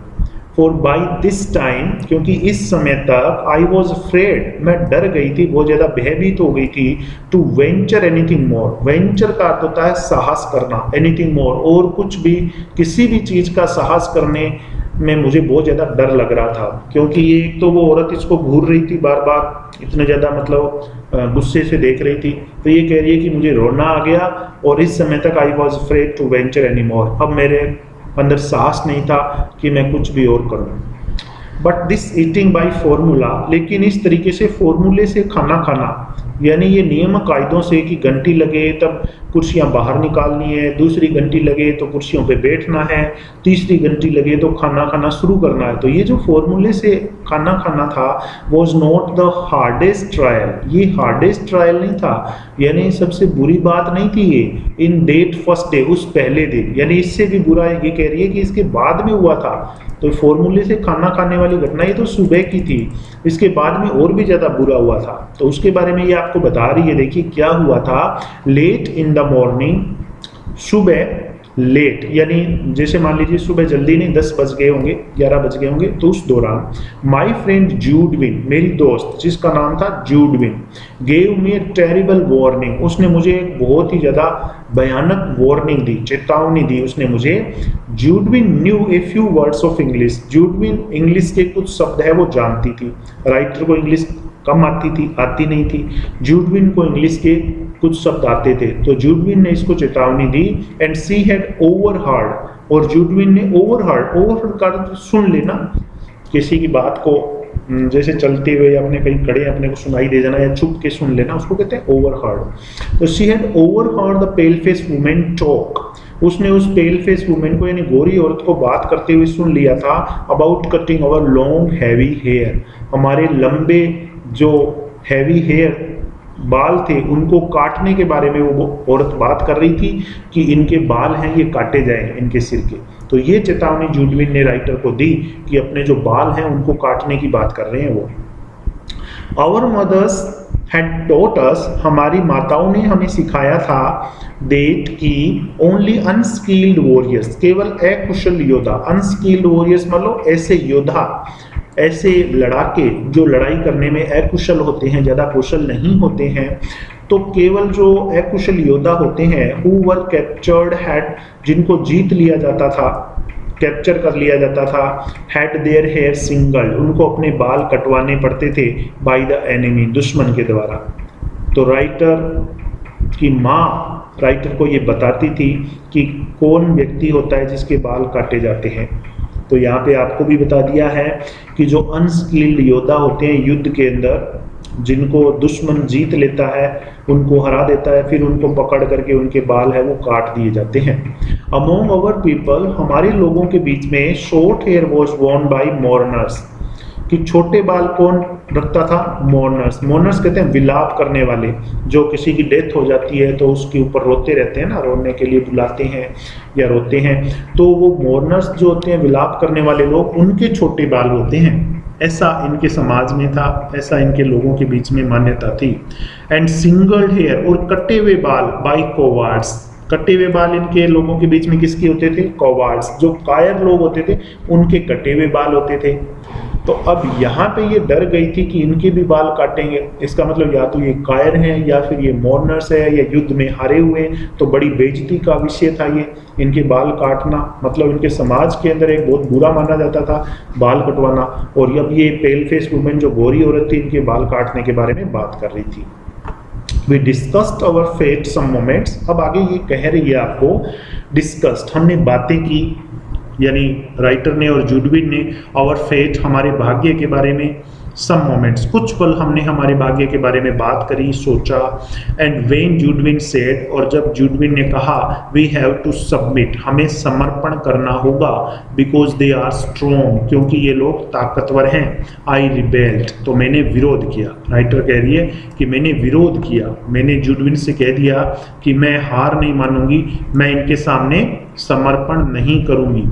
फॉर बाई दिस टाइम, क्योंकि इस समय तक आई वॉज अफ्रेड, मैं डर गई थी, बहुत ज़्यादा भयभीत हो गई थी, to venture anything more, venture का अर्थ होता है साहस करना, एनीथिंग मोर और कुछ भी, किसी भी चीज़ का साहस करने में मुझे बहुत ज़्यादा डर लग रहा था, क्योंकि ये एक तो वो औरत इसको घूर रही थी बार बार, इतने ज़्यादा मतलब गुस्से से देख रही थी, तो ये कह रही है कि मुझे रोना आ गया और इस समय तक I was afraid to venture any more, अब मेरे अंदर साहस नहीं था कि मैं कुछ भी और करूं। But this eating by formula, लेकिन इस तरीके से फॉर्मूले से खाना खाना, यानी ये नियम कायदों से कि घंटी लगे तब कुर्सियां बाहर निकालनी है, दूसरी घंटी लगे तो कुर्सियों पे बैठना है, तीसरी घंटी लगे तो खाना खाना शुरू करना है, तो ये जो फॉर्मूले से खाना खाना था was not the hardest trial, ये हार्डेस्ट ट्रायल नहीं था, यानी सबसे बुरी बात नहीं थी ये, इन डेट फर्स्ट डे, उस पहले दिन, यानी इससे भी बुरा ये कह रही है कि इसके बाद में हुआ था, तो फॉर्मूले से खाना खाने वाली घटना ये तो सुबह की थी, इसके बाद में और भी ज़्यादा बुरा हुआ था, तो उसके बारे में ये आपको बता रही है। देखिए क्या हुआ था, लेट इन द मॉर्निंग, सुबह लेट, यानी जैसे मान लीजिए सुबह जल्दी नहीं, 10 बज गए होंगे, 11 बज गए होंगे, तो उस दौरान माई फ्रेंड जूडविन, मेरी दोस्त जिसका नाम था Judewin, gave me a terrible warning, उसने मुझे एक बहुत ही ज़्यादा भयानक वार्निंग दी, चेतावनी दी उसने मुझे। Judewin knew a few words of English, Judewin English के कुछ शब्द है वो जानती थी, राइटर को इंग्लिश कम आती नहीं थी, जूडविन को इंग्लिश के कुछ शब्द आते थे, तो जूडविन ने इसको चेतावनी दी। एंड सी हैड ओवरहर्ड, और जूडविन ने ओवरहर्ड का सुन लेना, किसी की बात को जैसे चलते हुए अपने कहीं खड़े अपने को सुनाई दे जाना या छुप के सुन लेना, उसको कहते हैं ओवरहर्ड। तो she had overheard the pale face women talk, उसने उस पेल फेस वुमेन को यानी गोरी औरत को बात करते हुए सुन लिया था, about cutting our long heavy hair, हमारे लंबे जो हैवी हेयर बाल थे उनको काटने के बारे में वो औरत बात कर रही थी कि इनके बाल हैं ये काटे जाएं इनके सिर के, तो ये चेतावनी जूडविन ने राइटर को दी कि अपने जो बाल हैं उनको काटने की बात कर रहे हैं वो। Our mothers had taught us, हमारी माताओं ने हमें सिखाया था, दैट कि ओनली अनस्किल्ड वॉरियर्स, केवल अकुशल योद्धा, अनस्किल्ड वॉरियर्स मतलब ऐसे योद्धा, ऐसे लड़ाके जो लड़ाई करने में अकुशल होते हैं, ज़्यादा कुशल नहीं होते हैं, तो केवल जो अकुशल योद्धा होते हैं, हु वर कैप्चर्ड हैड, जिनको जीत लिया जाता था, कैप्चर कर लिया जाता था, हैड देयर हेयर सिंगल्ड, उनको अपने बाल कटवाने पड़ते थे, बाय द एनिमी, दुश्मन के द्वारा। तो राइटर की माँ राइटर को ये बताती थी कि कौन व्यक्ति होता है जिसके बाल काटे जाते हैं। तो यहाँ पे आपको भी बता दिया है कि जो अनस्किल्ड योद्धा होते हैं युद्ध के अंदर, जिनको दुश्मन जीत लेता है, उनको हरा देता है, फिर उनको पकड़ करके उनके बाल है वो काट दिए जाते हैं। अमोंग अवर पीपल, हमारे लोगों के बीच में short hair was worn by mourners, कि छोटे बाल कौन रखता था, मोर्नर्स। मोर्नर्स कहते हैं विलाप करने वाले, जो किसी की डेथ हो जाती है तो उसके ऊपर रोते रहते हैं ना, रोने के लिए बुलाते हैं या रोते हैं, तो वो मोर्नर्स जो होते हैं विलाप करने वाले लोग, उनके छोटे बाल होते हैं, ऐसा इनके समाज में था, ऐसा इनके लोगों के बीच में मान्यता थी। एंड सिंगल हेयर, और कटे हुए बाल बाय कोवार्ड्स, कटे हुए बाल इनके लोगों के बीच में किसके होते थे, कोवार्ड्स, जो कायर लोग होते थे उनके कटे हुए बाल होते थे। तो अब यहाँ पे ये डर गई थी कि इनके भी बाल काटेंगे, इसका मतलब या तो ये कायर हैं या फिर ये मोर्नर्स है या युद्ध में हारे हुए, तो बड़ी बेइज्जती का विषय था ये, इनके बाल काटना, मतलब इनके समाज के अंदर एक बहुत बुरा माना जाता था बाल कटवाना। और अब ये पेल फेस वुमेन जो गोरी औरत थी, इनके बाल काटने के बारे में बात कर रही थी। We discussed our fate some moments, अब आगे ये कह रही है आपको, डिस्कस्ड, हमने बातें की, यानी राइटर ने और जूडविन ने, आवर फेट, हमारे भाग्य के बारे में, सम मोमेंट्स, कुछ पल हमने हमारे भाग्य के बारे में बात करी, सोचा। एंड व्हेन जूडविन सेड, और जब जूडविन ने कहा, वी हैव टू सबमिट, हमें समर्पण करना होगा, बिकॉज दे आर स्ट्रॉन्ग, क्योंकि ये लोग ताकतवर हैं। आई रिबेल्ड, तो मैंने विरोध किया, राइटर कह रही है कि मैंने विरोध किया, मैंने जूडविन से कह दिया कि मैं हार नहीं मानूंगी, मैं इनके सामने समर्पण नहीं करूंगी।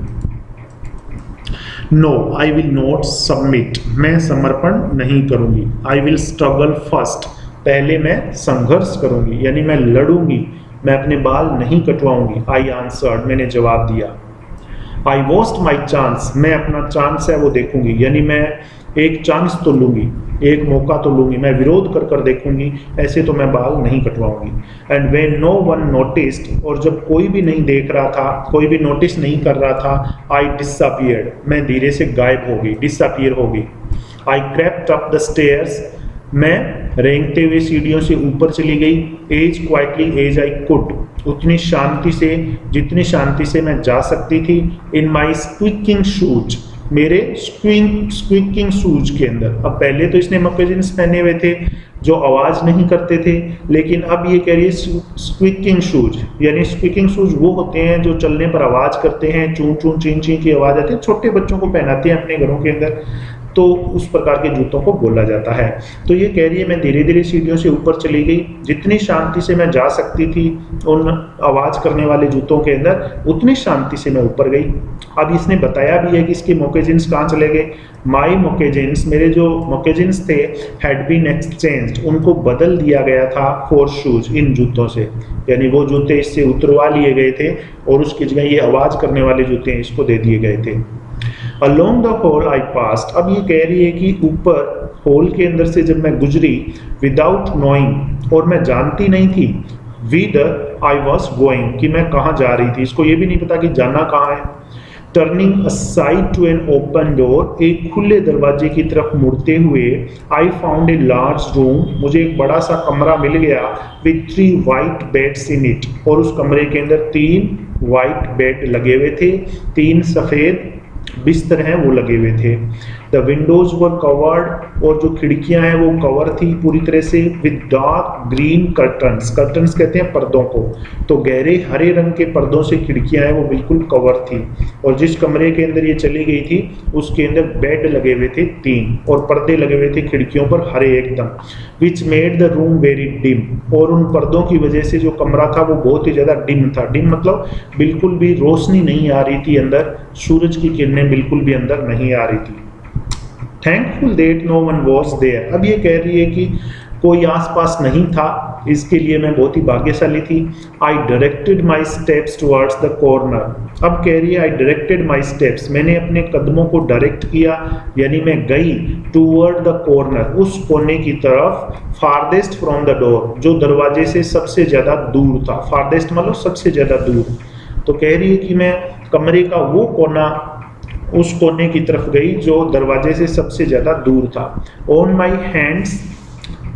No I will not submit, मैं समर्पण नहीं करूंगी। आई विल स्ट्रगल फर्स्ट, पहले मैं संघर्ष करूंगी, यानी मैं लड़ूंगी, मैं अपने बाल नहीं कटवाऊंगी। आई आंसर्ड, मैंने जवाब दिया। आई वॉस्ट माई चांस, मैं अपना चांस है वो देखूंगी, यानी मैं एक चांस तो लूंगी, एक मौका तो लूंगी, मैं विरोध कर कर देखूंगी, ऐसे तो मैं बाल नहीं कटवाऊंगी। And when no one noticed, और जब कोई भी नहीं देख रहा था, कोई भी नोटिस नहीं कर रहा था, आई डिसअपियर्ड, मैं धीरे से गायब हो गई, डिसअपियर हो गई। I crept up the stairs, मैं रेंगते हुए सीढ़ियों से ऊपर चली गई। As quietly as I could, उतनी शांति से जितनी शांति से मैं जा सकती थी। इन माई स्क्वीकिंग शूज, मेरे स्क्वीकिंग शूज के अंदर। अब पहले तो इसने मोकासिन्स पहने हुए थे जो आवाज नहीं करते थे, लेकिन अब ये कह रही है स्क्वीकिंग शूज, यानी स्क्वीकिंग शूज वो होते हैं जो चलने पर आवाज करते हैं, चूं चूं चीं चीं की आवाज आती है, छोटे बच्चों को पहनाते हैं अपने घरों के अंदर, तो उस प्रकार के जूतों को बोला जाता है। तो ये कह रही है मैं धीरे धीरे सीढ़ियों से ऊपर चली गई, जितनी शांति से मैं जा सकती थी उन आवाज करने वाले जूतों के अंदर, उतनी शांति से मैं ऊपर गई। अब इसने बताया भी है कि इसके मोकासिन्स कहाँ चले गए। माई मोकासिन्स, मेरे जो मोकासिन्स थे, हैड बीन एक्सचेंज्ड, उनको बदल दिया गया था फॉर शूज, इन जूतों से, यानी वो जूते इससे उतरवा लिए गए थे और उसकी जगह ये आवाज करने वाले जूते इसको दे दिए गए थे। Along the hall I passed, अब ये कह रही है कि ऊपर होल के अंदर से जब मैं गुजरी, विदाउट नोइंग, और मैं जानती नहीं थी, विदर आई वॉज गोइंग, कि मैं कहाँ जा रही थी, इसको ये भी नहीं पता कि जाना कहाँ है। Turning aside to an open door, एक खुले दरवाजे की तरफ मुड़ते हुए, I found a large room, मुझे एक बड़ा सा कमरा मिल गया, with 3 white beds in it, और उस कमरे के अंदर 3 वाइट बेड लगे हुए थे, 3 सफेद बिस्तर हैं वो लगे हुए थे। द विंडोज वर कवर्ड, और जो खिड़कियां हैं वो कवर थी पूरी तरह से, with dark green curtains, curtains कहते हैं पर्दों को, तो गहरे हरे रंग के पर्दों से खिड़कियां हैं वो बिल्कुल कवर थी। और जिस कमरे के अंदर ये चली गई थी उसके अंदर बेड लगे हुए थे 3, और पर्दे लगे हुए थे खिड़कियों पर हरे एकदम, which made the room very dim, और उन पर्दों की वजह से जो कमरा था वो बहुत ही ज्यादा डिम था। डिम मतलब बिल्कुल भी रोशनी नहीं आ रही थी अंदर, सूरज की किरणें बिल्कुल भी अंदर नहीं आ रही थी। Thankful that no one was there, अब ये कह रही है कि कोई आसपास नहीं था, इसके लिए मैं बहुत ही भाग्यशाली थी। I directed my steps towards the corner, अब कह रही है आई डायरेक्टेड माई स्टेप्स, मैंने अपने कदमों को डायरेक्ट किया, यानी मैं गई टूवर्ड द कॉर्नर, उस कोने की तरफ, फारदेस्ट फ्रॉम द डोर, जो दरवाजे से सबसे ज्यादा दूर था, फारदेस्ट मतलब सबसे ज्यादा दूर। तो कह रही है कि मैं कमरे का वो कोना, उस कोने की तरफ गई जो दरवाजे से सबसे ज्यादा दूर था। ऑन माई हैंड्स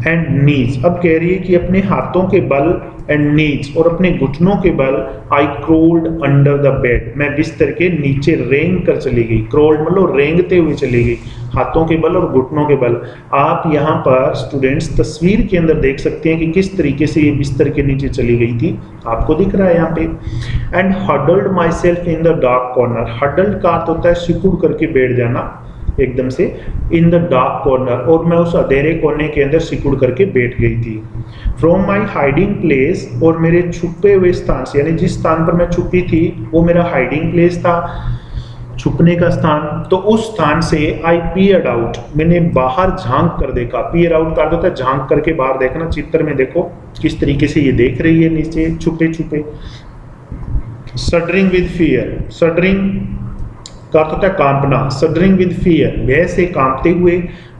एंड नीज, अब कह रही है कि अपने हाथों के बल, एंड नीज, और अपने घुटनों के बल, आई क्रोल्ड अंडर द बेड, मैं बिस्तर के नीचे रेंग कर चली गई। क्रोल्ड मतलब रेंगते हुए चली गई, हाथों के बल और घुटनों के बल। आप यहाँ पर स्टूडेंट्स तस्वीर के अंदर देख सकते हैं कि किस तरीके से ये बिस्तर के नीचे चली गई थी, आपको दिख रहा है यहाँ पे। And huddled my self in the dark corner, huddled का अर्थ होता है सिकुड़ करके बैठ जाना एकदम से, इन द डार्क कॉर्नर, और मैं उस अंधेरे कोने के अंदर सिकुड़ करके बैठ गई थी। फ्रॉम माई हाइडिंग प्लेस, और मेरे छुपे हुए स्थान से, यानी जिस स्थान पर मैं छुपी थी वो मेरा हाइडिंग प्लेस था, छुपने का स्थान, तो उस स्थान से आई पीयर्ड आउट, मैंने बाहर झांक कर देखा। पीयर आउट का होता है झांक करके बाहर देखना, चित्र में देखो किस तरीके से ये देख रही है नीचे छुपे छुपे। सडरिंग विद फियर, सडरिंग का अर्थ होता है कांपना, सडरिंग विद फियर, भय से कांपते हुए।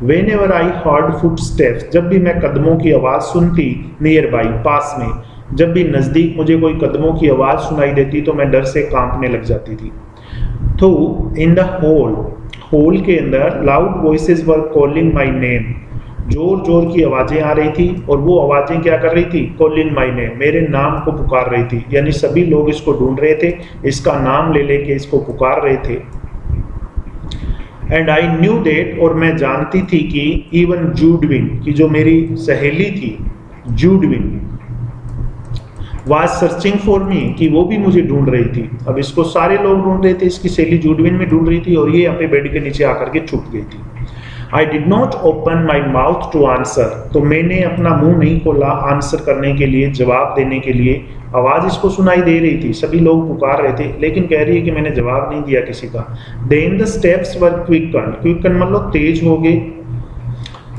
When ever I heard foot steps, जब भी मैं कदमों की आवाज सुनती, नियर बाई पास में, जब भी नजदीक मुझे कोई कदमों की आवाज सुनाई देती तो मैं डर से कांपने लग जाती थी। तो इन द होल, होल के अंदर loud voices were calling my name, जोर जोर की आवाजें आ रही थी, और वो आवाजें क्या कर रही थी, कॉलिंग माई नेम, मेरे नाम को पुकार रही थी, यानी सभी लोग इसको ढूंढ रहे थे, इसका नाम ले लेके इसको पुकार रहे थे। एंड आई न्यू दैट, और मैं जानती थी कि इवन जूडविन, की जो मेरी सहेली थी जूडविन, वाज सर्चिंग फॉर मी, कि वो भी मुझे ढूंढ रही थी। अब इसको सारे लोग ढूंढ रहे थे, इसकी सहेली जूडविन में ढूंढ रही थी, और ये अपने बेड के नीचे आकर के छुप गई थी। I did not open my mouth to answer, तो मैंने अपना मुंह नहीं खोला आंसर करने के लिए, जवाब देने के लिए। आवाज इसको सुनाई दे रही थी, सभी लोग पुकार रहे थे, लेकिन कह रही है कि मैंने जवाब नहीं दिया किसी का। Then the steps were quicken, quicken मतलब तेज हो गए,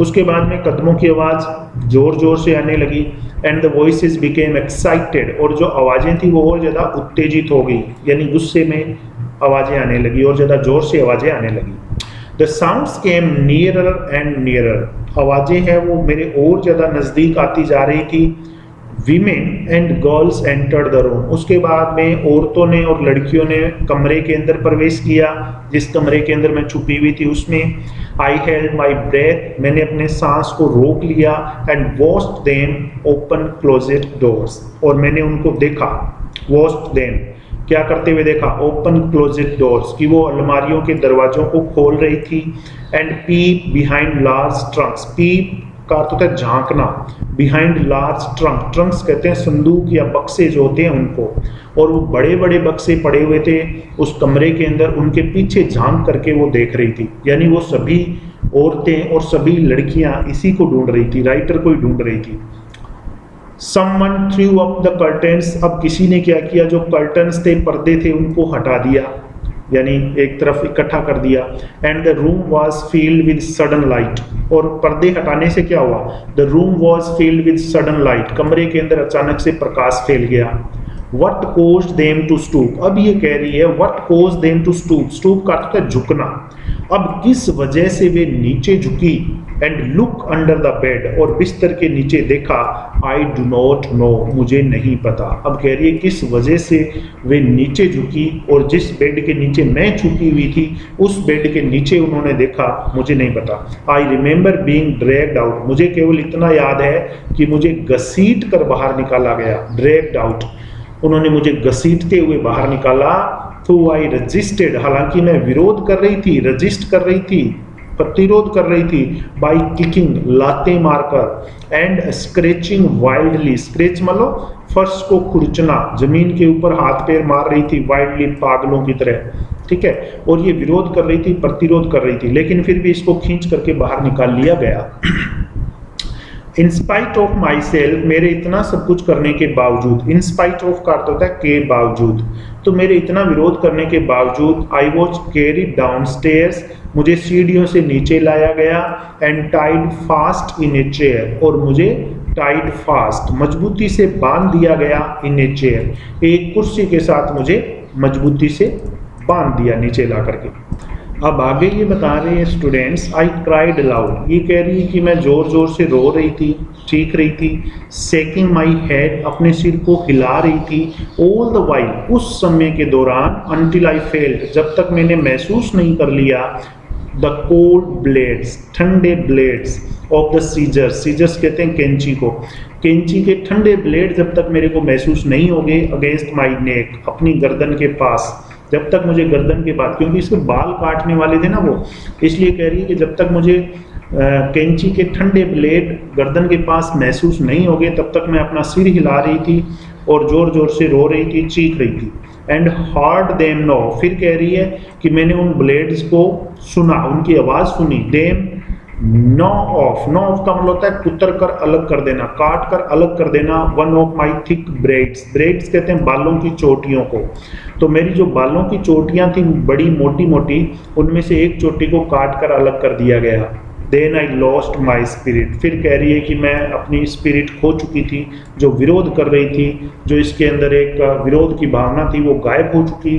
उसके बाद में कदमों की आवाज जोर जोर से आने लगी। And the voices became excited, और जो आवाजें थी वो और ज्यादा उत्तेजित हो गई, यानी गुस्से में आवाजें आने लगी और ज़्यादा जोर से आवाजें आने लगी। The sounds came nearer and nearer, आवाजें हैं वो मेरे और ज़्यादा नज़दीक आती जा रही थी। Women and girls entered the room, उसके बाद में औरतों ने और लड़कियों ने कमरे के अंदर प्रवेश किया, जिस कमरे के अंदर मैं छुपी हुई थी उसमें। आई हेल्ड माई ब्रेथ, मैंने अपने सांस को रोक लिया। And watched them open closet doors, और मैंने उनको देखा। वॉच्ड देम, क्या करते हुए देखा? ओपन क्लोजेट डोर्स, कि वो अलमारियों के दरवाजों को खोल रही थी। And peep behind large trunks, peep का अर्थ होता है झांकना। बिहाइंड लार्ज ट्रंक, ट्रंक्स कहते हैं संदूक या बक्से जो होते हैं उनको, और वो बड़े बड़े बक्से पड़े हुए थे उस कमरे के अंदर, उनके पीछे झांक करके वो देख रही थी। यानी वो सभी औरतें और सभी लड़कियां इसी को ढूंढ रही थी, राइटर को ही ढूंढ रही थी। Someone threw up the curtains, अब किसी ने क्या किया, जो कर्टन्स थे, पर्दे थे, उनको हटा दिया, यानी एक तरफ इकट्ठा कर दिया। And the room was filled with sudden light, और पर्दे हटाने से क्या हुआ? The room was filled with sudden light, कमरे के अंदर अचानक से प्रकाश फैल गया। What caused them to stoop, अब ये कह रही है what caused them to stoop, stoop का अर्थ है झुकना। अब किस वजह से वे नीचे झुकी? And look under the bed, और बिस्तर के नीचे देखा। आई डू नॉट नो, मुझे नहीं पता। अब कह रही है किस वजह से वे नीचे झुकी, और जिस बेड के नीचे मैं छुपी हुई थी उस बेड के नीचे उन्होंने देखा, मुझे नहीं पता। I remember being dragged out, मुझे केवल इतना याद है कि मुझे घसीट कर बाहर निकाला गया। ड्रैग्ड आउट, उन्होंने मुझे घसीटते हुए बाहर निकाला। तो आई रजिस्टेड, हालांकि मैं विरोध कर रही थी, रजिस्ट कर रही थी, प्रतिरोध कर रही थी। बाई किकिंग, लाते मारकर। एंड स्क्रेचिंग वाइल्डली, स्क्रेच मतलब फर्श को खुरचना, जमीन के ऊपर हाथ पैर मार रही थी वाइल्डली, पागलों की तरह, ठीक है। और ये विरोध कर रही थी, प्रतिरोध कर रही थी, लेकिन फिर भी इसको खींच करके बाहर निकाल लिया गया। In spite of my self, मेरे इतना सब कुछ करने के बावजूद, इन स्पाइट ऑफ का अर्थ होता है के बावजूद, तो मेरे इतना विरोध करने के बावजूद, I was carried downstairs, मुझे सीढ़ियों से नीचे लाया गया। And tied fast in a chair, और मुझे टाइड फास्ट, मजबूती से बांध दिया गया। इन ए चेयर, एक कुर्सी के साथ मुझे मजबूती से बांध दिया नीचे ला करके। अब आगे ये बता रहे हैं स्टूडेंट्स, आई क्राइड अलाउड, ये कह रही है कि मैं जोर जोर से रो रही थी, चीख रही थी। सेकिंग माई हेड, अपने सिर को हिला रही थी। ऑल द वाइल, उस समय के दौरान। अनटिल आई फेल्ड, जब तक मैंने महसूस नहीं कर लिया। द कोल्ड ब्लेड्स, ठंडे blades of the scissors, scissors कहते हैं कैंची को, कैंची के ठंडे ब्लेड जब तक मेरे को महसूस नहीं हो गए। अगेंस्ट माई नेक, अपनी गर्दन के पास, जब तक मुझे गर्दन के पास, क्योंकि इसके बाल काटने वाले थे ना वो, इसलिए कह रही है कि जब तक मुझे कैंची के ठंडे ब्लेड गर्दन के पास महसूस नहीं हो गए, तब तक मैं अपना सिर हिला रही थी और जोर जोर से रो रही थी, चीख रही थी। एंड हार्ड देम नो, फिर कह रही है कि मैंने उन ब्लेड्स को सुना, उनकी आवाज़ सुनी। Them gnaw off, gnaw off का मतलब होता है कुतर कर अलग कर देना, काट कर अलग कर देना। One of my thick breads, breads कहते हैं बालों की चोटियों को, तो मेरी जो बालों की चोटियां थी बड़ी मोटी मोटी, उनमें से एक चोटी को काट कर अलग कर दिया गया। Then I lost my spirit, फिर कह रही है कि मैं अपनी स्पिरिट खो चुकी थी, जो विरोध कर रही थी, जो इसके अंदर एक विरोध की भावना थी वो गायब हो चुकी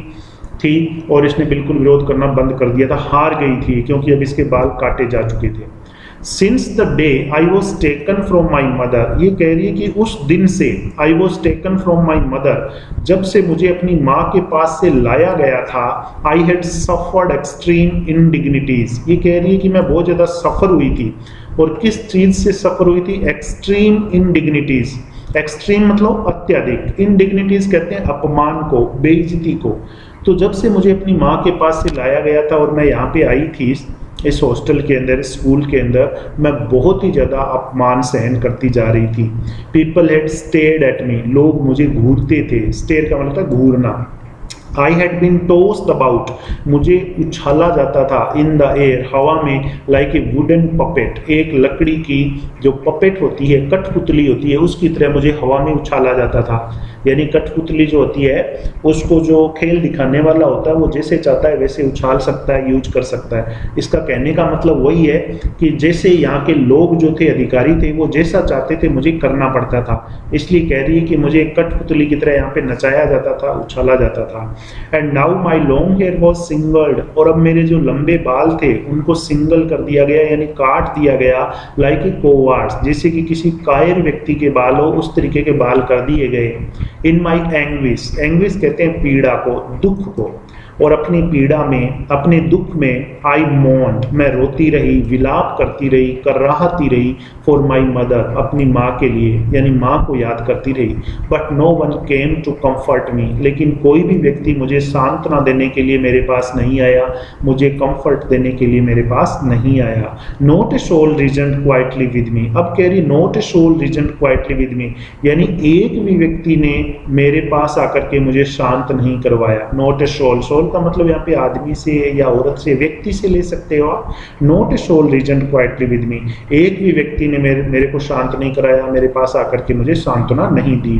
थी, और इसने बिल्कुल विरोध करना बंद कर दिया था, हार गई थी, क्योंकि अब इसके बाल काटे जा चुके थे। Since the day I was taken from my mother, ये कह रही है कि उस दिन से, I was taken from my mother, जब से मुझे अपनी माँ के पास से लाया गया था। आई हैड सफर्ड एक्सट्रीम इनडिग्निटीज, ये कह रही है कि मैं बहुत ज़्यादा सफ़र हुई थी, और किस चीज़ से सफ़र हुई थी? एक्सट्रीम इनडिग्निटीज, एक्सट्रीम मतलब अत्यधिक, इनडिग्निटीज कहते हैं अपमान को, बेइज्जती को। तो जब से मुझे अपनी माँ के पास से लाया गया था और मैं यहाँ पे आई थी इस हॉस्टल के अंदर, स्कूल के अंदर, मैं बहुत ही ज़्यादा अपमान सहन करती जा रही थी। People had stared at me, लोग मुझे घूरते थे, स्टेयर का मतलब घूरना। आई हैड बीन टोस्ड अबाउट, मुझे उछाला जाता था, इन द एयर, हवा में, लाइक ए वुडन पपेट, एक लकड़ी की जो पपेट होती है, कठपुतली होती है, उसकी तरह मुझे हवा में उछाला जाता था। यानी कठपुतली जो होती है उसको जो खेल दिखाने वाला होता है वो जैसे चाहता है वैसे उछाल सकता है, यूज कर सकता है। इसका कहने का मतलब वही है कि जैसे यहाँ के लोग जो थे, अधिकारी थे, वो जैसा चाहते थे मुझे करना पड़ता था। इसलिए कह रही है कि मुझे एक कठपुतली की तरह यहाँ पे नचाया जाता था, उछाला जाता था। And now my long hair was shingled, और अब मेरे जो लंबे बाल थे उनको सिंगल कर दिया गया, यानी काट दिया गया, लाइक ए कोवार्ड्स, जैसे कि किसी कायर व्यक्ति के बाल हो उस तरीके के बाल कर दिए गए। इन माई एंग्विश, एंग्विश कहते हैं पीड़ा को, दुख को, और अपनी पीड़ा में, अपने दुख में, आई मोन्ड, मैं रोती रही, विलाप करती रही, कराहती रही, फॉर माई मदर, अपनी माँ के लिए, यानी माँ को याद करती रही। But no one came to comfort me, लेकिन कोई भी व्यक्ति मुझे सांत्वना देने के लिए मेरे पास नहीं आया, मुझे कंफर्ट देने के लिए मेरे पास नहीं आया। Not a soul reasoned quietly with me, अब कह रही not a soul reasoned quietly with me, यानी एक भी व्यक्ति ने मेरे पास आकर के मुझे शांत नहीं करवाया। नॉट ए सोल, सोल का मतलब यहाँ पे आदमी से या औरत से, व्यक्ति से ले सकते हो आप। Not a soul reasoned quietly with me, एक भी व्यक्ति ने मेरे को शांत नहीं कराया, मेरे पास आकर के मुझे सांत्वना नहीं दी।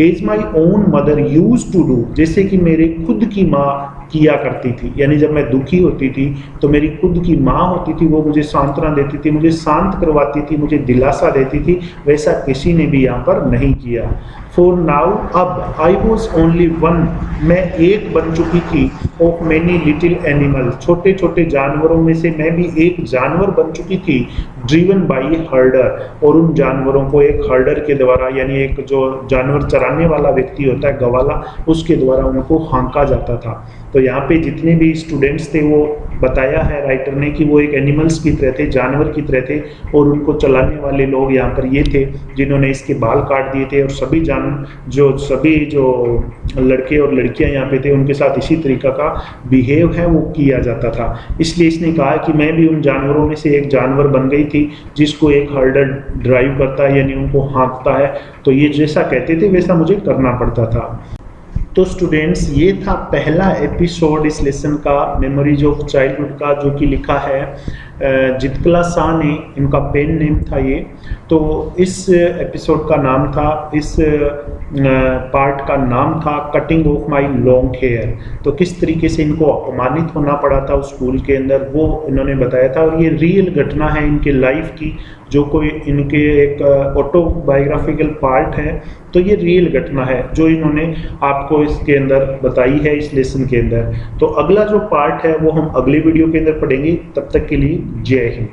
As my own mother used to do, जैसे कि मेरे खुद की माँ किया करती थी, यानी जब मैं दुखी होती थी तो मेरी खुद की माँ होती थी, वो मुझे सांत्वना देती थी, मुझे शांत करवाती थी, मुझे दिलासा देती थी, वैसा किसी ने भी यहाँ पर नहीं किया। फॉर नाउ, अब, आई वॉज ओनली वन, मैं एक बन चुकी थी, ऑफ मेनी लिटिल एनिमल, छोटे छोटे जानवरों में से मैं भी एक जानवर बन चुकी थी, ड्रिवन बाई हर्डर, और उन जानवरों को एक हर्डर के द्वारा, यानी एक जो जानवर चराने वाला व्यक्ति होता है, गवाला, उसके द्वारा उनको हाँका जाता था। तो यहाँ पे जितने भी स्टूडेंट्स थे वो बताया है राइटर ने कि वो एक एनिमल्स की तरह थे, जानवर की तरह थे, और उनको चलाने वाले लोग यहाँ पर ये थे जिन्होंने इसके बाल काट दिए थे, और सभी सभी जो लड़के और लड़कियां यहाँ पे थे उनके साथ इसी तरीका का बिहेव है वो किया जाता था। इसलिए इसने कहा कि मैं भी उन जानवरों में से एक जानवर बन गई थी जिसको एक हर्डर ड्राइव करता है, यानी उनको हाँकता है, तो ये जैसा कहते थे वैसा मुझे करना पड़ता था। तो स्टूडेंट्स, ये था पहला एपिसोड इस लेसन का, मेमोरीज ऑफ चाइल्डहुड का, जो कि लिखा है जितकला शाह ने, इनका पेन नेम था ये। तो इस एपिसोड का नाम था, इस पार्ट का नाम था cutting of my long hair. तो किस तरीके से इनको अपमानित होना पड़ा था उस स्कूल के अंदर, वो इन्होंने बताया था, और ये रियल घटना है इनके लाइफ की, जो कोई इनके एक ऑटोबायोग्राफिकल पार्ट है। तो ये रियल घटना है जो इन्होंने आपको इसके अंदर बताई है इस लेसन के अंदर। तो अगला जो पार्ट है वो हम अगले वीडियो के अंदर पढ़ेंगे। तब तक के लिए जय हिंद।